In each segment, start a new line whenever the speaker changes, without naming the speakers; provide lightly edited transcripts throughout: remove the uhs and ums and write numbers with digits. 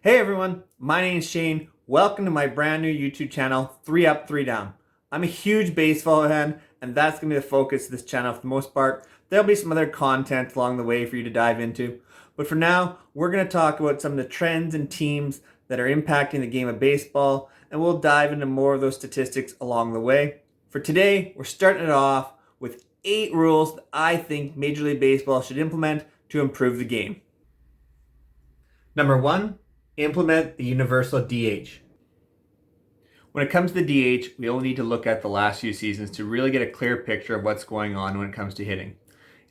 Hey everyone, my name is Shane. Welcome to my brand new YouTube channel, 3 Up, 3 Down. I'm a huge baseball fan, and that's going to be the focus of this channel for the most part. There'll be some other content along the way for you to dive into. But for now, we're going to talk about some of the trends and teams that are impacting the game of baseball, and we'll dive into more of those statistics along the way. For today, we're starting it off with 8 rules that I think Major League Baseball should implement to improve the game. Number 1, implement the universal DH. When it comes to the DH, we only need to look at the last few seasons to really get a clear picture of what's going on when it comes to hitting.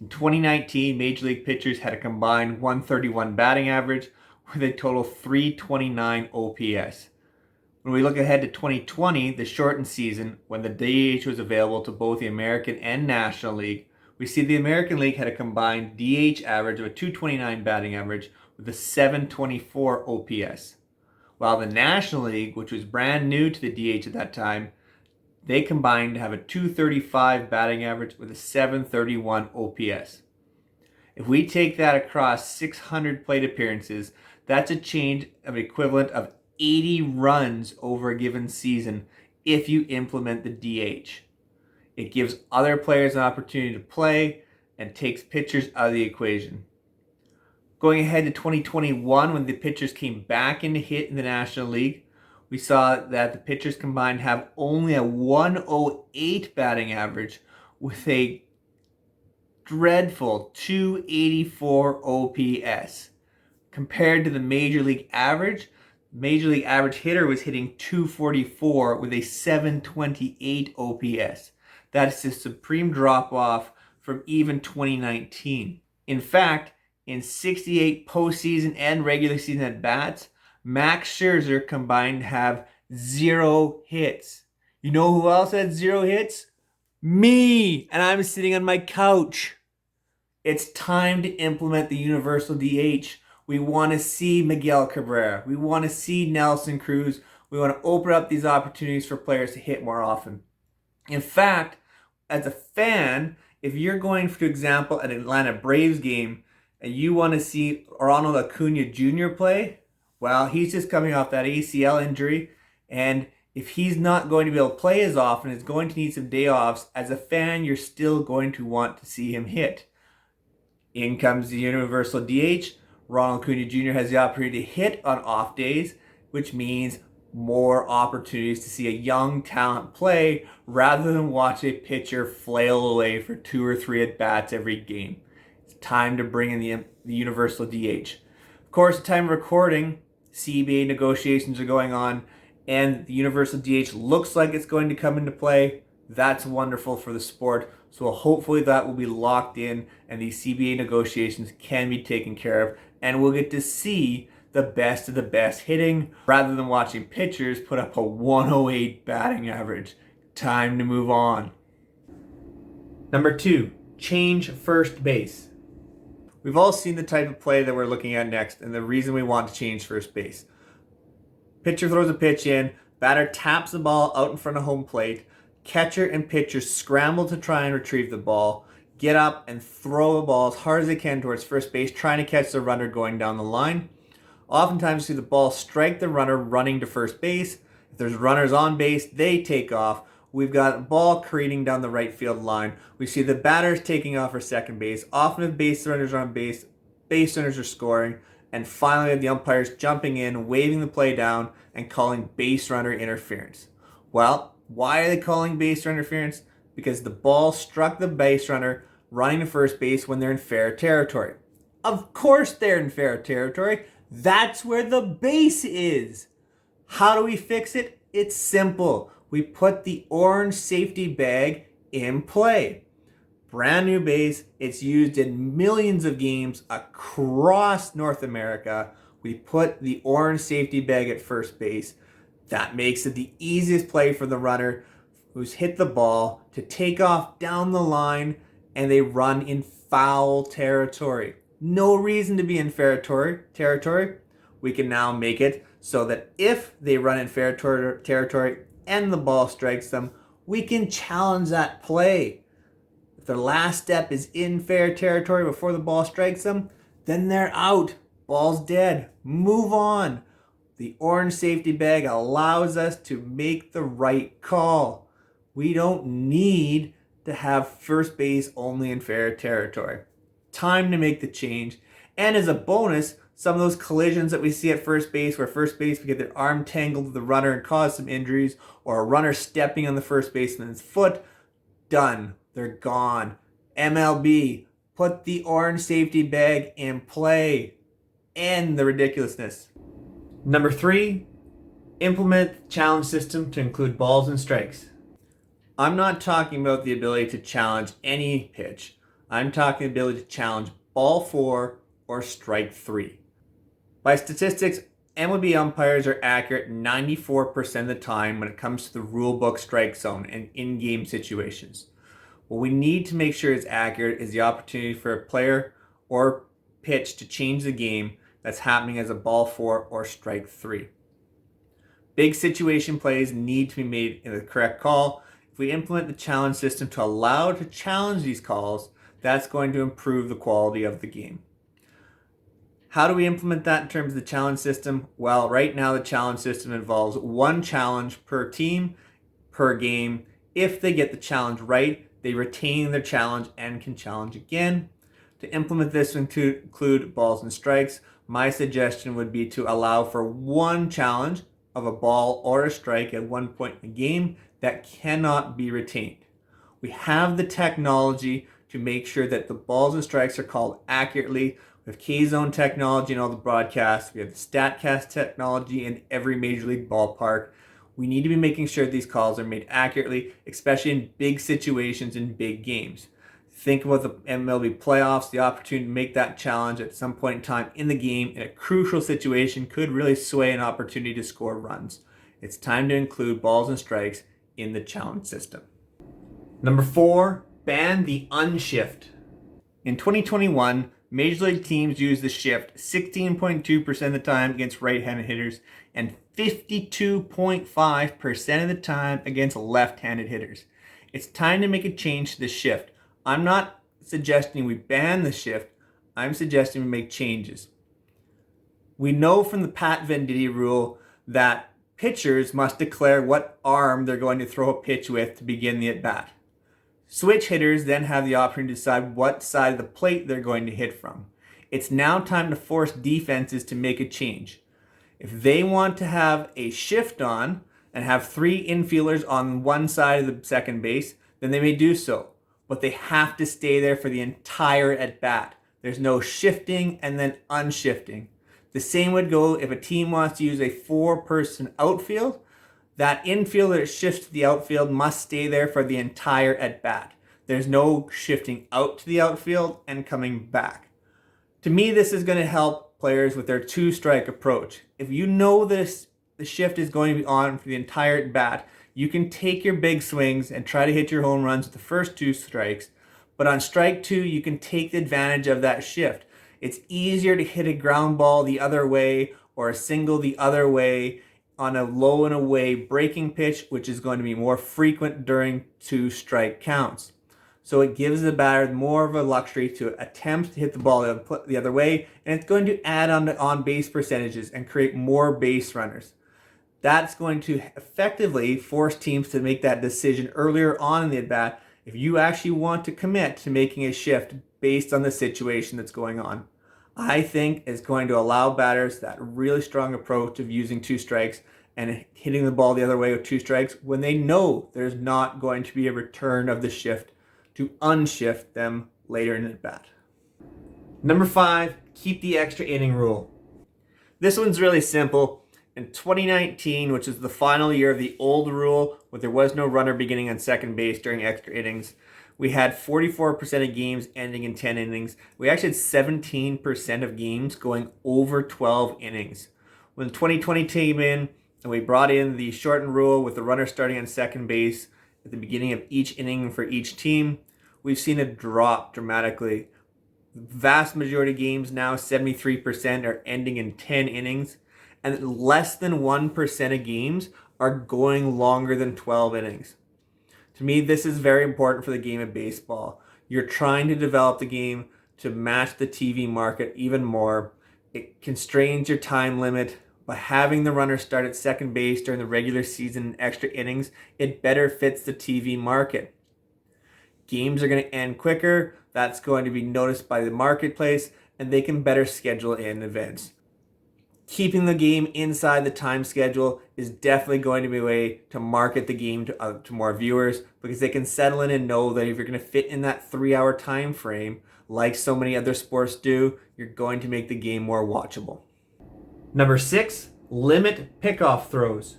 In 2019, Major League pitchers had a combined 131 batting average with a total 329 OPS. When we look ahead to 2020, the shortened season, when the DH was available to both the American and National League, we see the American League had a combined DH average of a 229 batting average with a 724 OPS. While the National League, which was brand new to the DH at that time, they combined to have a 235 batting average with a 731 OPS. If we take that across 600 plate appearances, that's a change of equivalent of 80 runs over a given season if you implement the DH. It gives other players an opportunity to play and takes pitchers out of the equation. Going ahead to 2021, when the pitchers came back into hit in the National League, we saw that the pitchers combined have only a 108 batting average with a dreadful 284 OPS. Compared to the Major League average hitter was hitting 244 with a 728 OPS. That is a supreme drop-off from even 2019. In fact, in 68 postseason and regular season at-bats, Max Scherzer combined have 0 hits. You know who else had 0 hits? Me! And I'm sitting on my couch. It's time to implement the universal DH. We want to see Miguel Cabrera. We want to see Nelson Cruz. We want to open up these opportunities for players to hit more often. In fact, as a fan, if you're going, for example, an Atlanta Braves game, and you want to see Ronald Acuna Jr. play, well, he's just coming off that ACL injury, and if he's not going to be able to play as often, is going to need some day offs, as a fan, you're still going to want to see him hit. In comes the universal DH. Ronald Acuna Jr. has the opportunity to hit on off days, which means more opportunities to see a young talent play rather than watch a pitcher flail away for 2 or 3 at-bats every game. Time to bring in the universal DH. Of course, at the time of recording, CBA negotiations are going on, and the universal DH looks like it's going to come into play. That's wonderful for the sport. So hopefully that will be locked in, and these CBA negotiations can be taken care of, and we'll get to see the best of the best hitting rather than watching pitchers put up a 108 batting average. Time to move on. Number 2, change first base. We've all seen the type of play that we're looking at next and the reason we want to change first base. Pitcher throws a pitch in, batter taps the ball out in front of home plate, catcher and pitcher scramble to try and retrieve the ball, get up and throw the ball as hard as they can towards first base, trying to catch the runner going down the line. Oftentimes you see the ball strike the runner running to first base. If there's runners on base, they take off. We've got a ball careening down the right field line. We see the batters taking off for second base. Often if base runners are on base runners are scoring. And finally, the umpires jumping in, waving the play down, and calling base runner interference. Well, why are they calling base runner interference? Because the ball struck the base runner running to first base when they're in fair territory. Of course they're in fair territory. That's where the base is. How do we fix it? It's simple. We put the orange safety bag in play. Brand new base. It's used in millions of games across North America. We put the orange safety bag at first base. That makes it the easiest play for the runner who's hit the ball to take off down the line, and they run in foul territory. No reason to be in fair territory. We can now make it so that if they run in fair territory and the ball strikes them, we can challenge that play. If their last step is in fair territory before the ball strikes them, then they're out. Ball's dead. Move on. The orange safety bag allows us to make the right call. We don't need to have first base only in fair territory. Time to make the change. And as a bonus, some of those collisions that we see at first base, where first baseman get their arm tangled with the runner and cause some injuries, or a runner stepping on the first baseman's foot, done. They're gone. MLB, put the orange safety bag in play. End the ridiculousness. Number 3, implement the challenge system to include balls and strikes. I'm not talking about the ability to challenge any pitch. I'm talking the ability to challenge ball 4 or strike 3. By statistics, MLB umpires are accurate 94% of the time when it comes to the rulebook strike zone and in-game situations. What we need to make sure is accurate is the opportunity for a player or pitch to change the game that's happening as a ball 4 or strike 3. Big situation plays need to be made in the correct call. If we implement the challenge system to allow to challenge these calls, that's going to improve the quality of the game. How do we implement that in terms of the challenge system? Well, right now the challenge system involves one challenge per team, per game. If they get the challenge right, they retain their challenge and can challenge again. To implement this and to include balls and strikes, my suggestion would be to allow for one challenge of a ball or a strike at one point in the game that cannot be retained. We have the technology to make sure that the balls and strikes are called accurately. We have K-zone technology in all the broadcasts. We have the StatCast technology in every major league ballpark. We need to be making sure these calls are made accurately, especially in big situations in big games. Think about the MLB playoffs. The opportunity to make that challenge at some point in time in the game in a crucial situation could really sway an opportunity to score runs. It's time to include balls and strikes in the challenge system. Number 4, ban the unshift. In 2021, Major League teams use the shift 16.2% of the time against right-handed hitters and 52.5% of the time against left-handed hitters. It's time to make a change to the shift. I'm not suggesting we ban the shift. I'm suggesting we make changes. We know from the Pat Venditti rule that pitchers must declare what arm they're going to throw a pitch with to begin the at-bat. Switch hitters then have the option to decide what side of the plate they're going to hit from. It's now time to force defenses to make a change. If they want to have a shift on and have 3 infielders on one side of the second base, then they may do so. But they have to stay there for the entire at-bat. There's no shifting and then unshifting. The same would go if a team wants to use a 4-person outfield. That infielder that shifts to the outfield must stay there for the entire at-bat. There's no shifting out to the outfield and coming back. To me, this is going to help players with their 2-strike approach. If you know this, the shift is going to be on for the entire at-bat, you can take your big swings and try to hit your home runs with the first 2 strikes. But on strike 2, you can take advantage of that shift. It's easier to hit a ground ball the other way or a single the other way on a low and away breaking pitch, which is going to be more frequent during 2-strike counts. So it gives the batter more of a luxury to attempt to hit the ball the other way, and it's going to add on to on-base percentages and create more base runners. That's going to effectively force teams to make that decision earlier on in the at-bat if you actually want to commit to making a shift based on the situation that's going on. I think it's going to allow batters that really strong approach of using 2 strikes and hitting the ball the other way with 2 strikes when they know there's not going to be a return of the shift to unshift them later in the at-bat. Number 5, keep the extra inning rule. This one's really simple. In 2019, which is the final year of the old rule, where there was no runner beginning on second base during extra innings, we had 44% of games ending in 10 innings. We actually had 17% of games going over 12 innings. When 2020 came in and we brought in the shortened rule with the runner starting on second base at the beginning of each inning for each team, we've seen a drop dramatically. The vast majority of games now, 73%, are ending in 10 innings, and less than 1% of games are going longer than 12 innings. To me, this is very important for the game of baseball. You're trying to develop the game to match the TV market even more. It constrains your time limit. By having the runner start at second base during the regular season and extra innings, it better fits the TV market. Games are going to end quicker. That's going to be noticed by the marketplace, and they can better schedule in events. Keeping the game inside the time schedule is definitely going to be a way to market the game to more viewers, because they can settle in and know that if you're going to fit in that 3-hour time frame, like so many other sports do, you're going to make the game more watchable. Number 6, limit pickoff throws.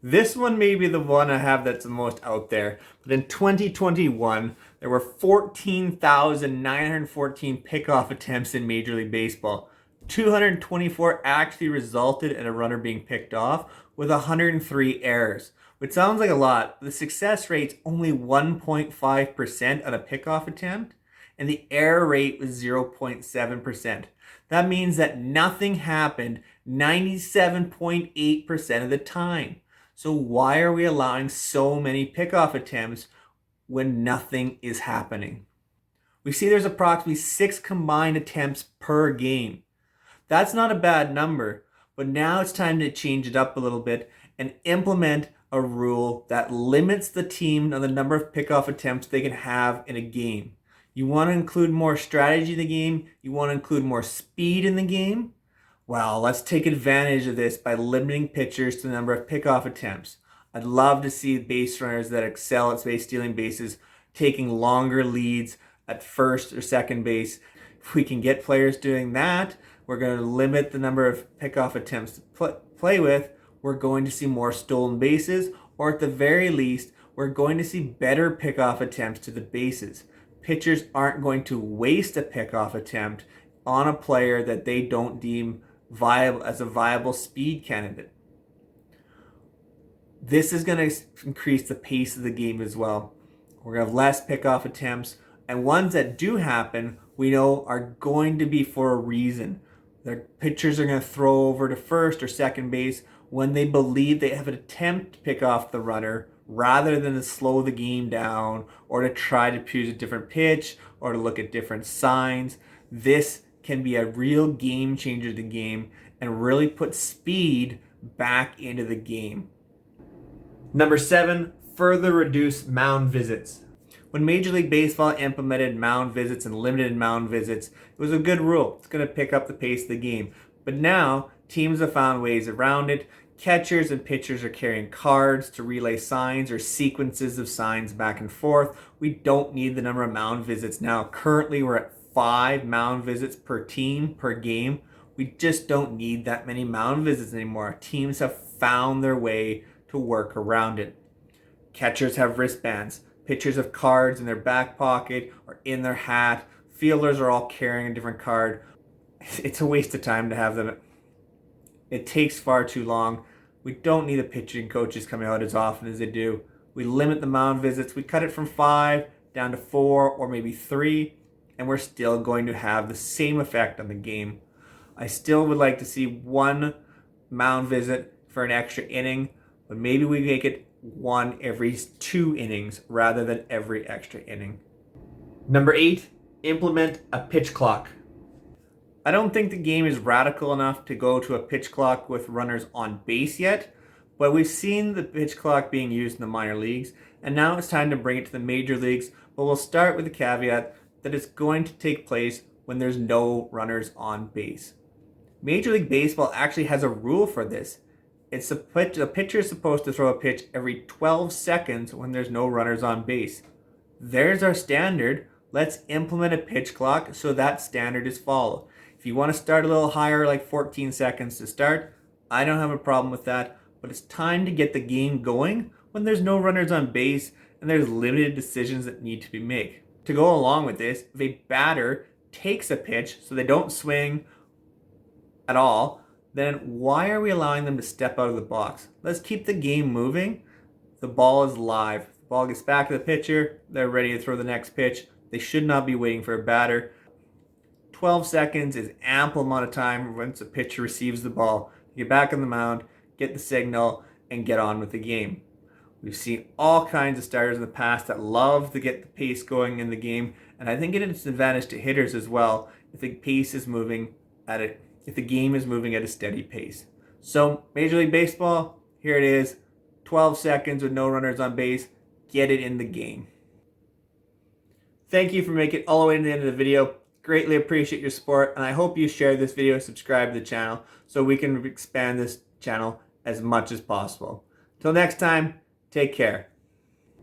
This one may be the one I have that's the most out there, but in 2021, there were 14,914 pickoff attempts in Major League Baseball. 224 actually resulted in a runner being picked off, with 103 errors, which sounds like a lot, but the success rate's only 1.5% on a pickoff attempt, and the error rate was 0.7%. That means that nothing happened 97.8% of the time. So why are we allowing so many pickoff attempts when nothing is happening? We see there's approximately 6 combined attempts per game. That's not a bad number, but now it's time to change it up a little bit and implement a rule that limits the team on the number of pickoff attempts they can have in a game. You want to include more strategy in the game? You want to include more speed in the game? Well, let's take advantage of this by limiting pitchers to the number of pickoff attempts. I'd love to see base runners that excel at base stealing bases taking longer leads at first or second base. If we can get players doing that, we're going to limit the number of pickoff attempts to play with. We're going to see more stolen bases, or at the very least, we're going to see better pickoff attempts to the bases. Pitchers aren't going to waste a pickoff attempt on a player that they don't deem viable as a viable speed candidate. This is going to increase the pace of the game as well. We're going to have less pickoff attempts, and ones that do happen, we know are going to be for a reason. Their pitchers are going to throw over to first or second base when they believe they have an attempt to pick off the runner, rather than to slow the game down or to try to choose a different pitch or to look at different signs. This can be a real game changer to the game and really put speed back into the game. Number 7, further reduce mound visits. When Major League Baseball implemented mound visits and limited mound visits, it was a good rule. It's going to pick up the pace of the game. But now, teams have found ways around it. Catchers and pitchers are carrying cards to relay signs or sequences of signs back and forth. We don't need the number of mound visits now. Currently, we're at 5 mound visits per team per game. We just don't need that many mound visits anymore. Teams have found their way to work around it. Catchers have wristbands. Pitchers have cards in their back pocket or in their hat. Fielders are all carrying a different card. It's a waste of time to have them. It takes far too long. We don't need the pitching coaches coming out as often as they do. We limit the mound visits. We cut it from 5 down to 4 or maybe 3, and we're still going to have the same effect on the game. I still would like to see 1 mound visit for an extra inning, but maybe we make it 1 every 2 innings rather than every extra inning. Number 8, implement a pitch clock. I don't think the game is radical enough to go to a pitch clock with runners on base yet, but we've seen the pitch clock being used in the minor leagues, and now it's time to bring it to the major leagues, but we'll start with the caveat that it's going to take place when there's no runners on base. Major League Baseball actually has a rule for this. It's a pitcher is supposed to throw a pitch every 12 seconds when there's no runners on base. There's our standard. Let's implement a pitch clock so that standard is followed. If you want to start a little higher, like 14 seconds to start, I don't have a problem with that, but it's time to get the game going when there's no runners on base and there's limited decisions that need to be made. To go along with this, if a batter takes a pitch so they don't swing at all, then why are we allowing them to step out of the box? Let's keep the game moving. The ball is live. The ball gets back to the pitcher. They're ready to throw the next pitch. They should not be waiting for a batter. 12 seconds is ample amount of time once a pitcher receives the ball to get back on the mound, get the signal, and get on with the game. We've seen all kinds of starters in the past that love to get the pace going in the game, and I think it is an advantage to hitters as well if the pace is moving at it. If the game is moving at a steady pace. So Major League Baseball, here it is, 12 seconds with no runners on base. Get it in the game. Thank you for making it all the way to the end of the video. Greatly appreciate your support, and I hope you share this video, subscribe to the channel so we can expand this channel as much as possible. Till next time, take care.